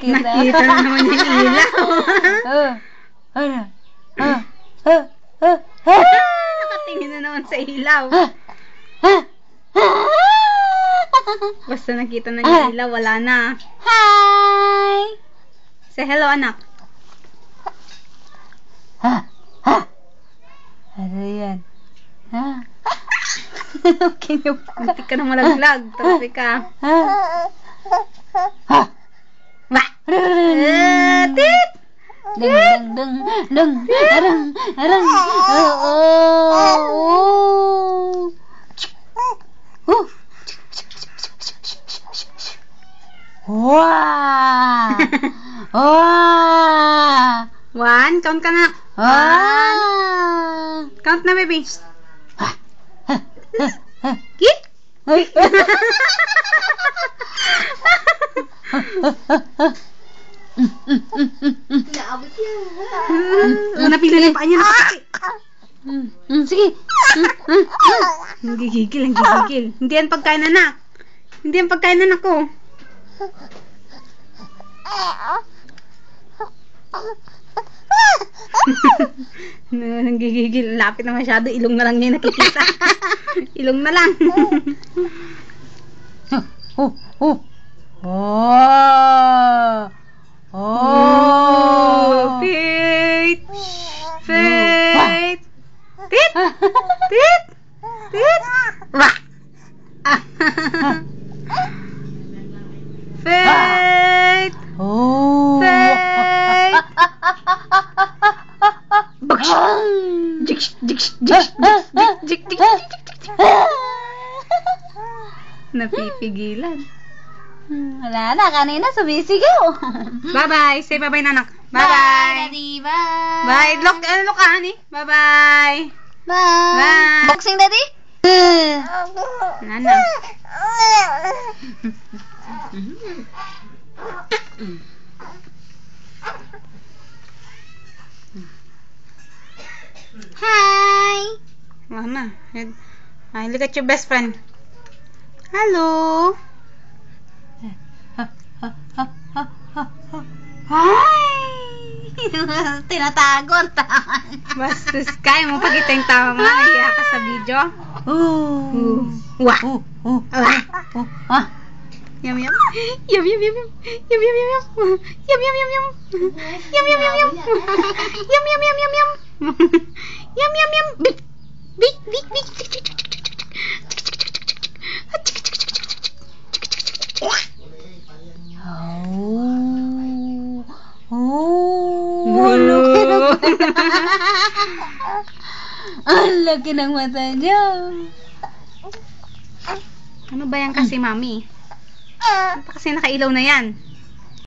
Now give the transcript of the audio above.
Nakita na naman yung ilaw. Nakatingin na naman sa ilaw. Basta nakita na yung ilaw, wala na. Hi! Say hello, anak. Ano yan? Muntik ka na malaglag. Tabi ka. Tit! Deng, deng, deng, deng, arang, Wow! Wow! One, count ka na. Wow! Count na, baby. Kit? Napili pa niya. Sige. Ang gigigil. Hindi yan pagkain, anak. Hindi yan pagkain, anak ko. Ang gigigil. Lapit na masyado. Ilong na lang niya nakikita. Ilong na lang. Faith! Faith! Tit! Tit! Tit! Wah! Faith! Faith! Napipigilan. Wala na, kanina sumisigaw. Bye-bye. Say bye-bye, nanak. Bye, Bye-bye. Daddy. Bye. Bye. Look, honey. Bye-bye. Bye. Bye. Boxing, Daddy? Nana. Hi. Wala na. Ay, look at your best friend. Hello. Hi. Tinatago. Bastos kaya mo pagkita yung tama mo. Nahiya ka sa video. Wah. Yum yum. Yum yum yum yum. Yum yum yum yum. Yum yum yum yum. Yum yum yum yum. Yum yum yum yum yum. Yum yum yum. Bik bik bik bik. Gulo. Ang laki ng mata niya. Ano ba yan kasi, mami? Ano pa kasi nakailaw na yan?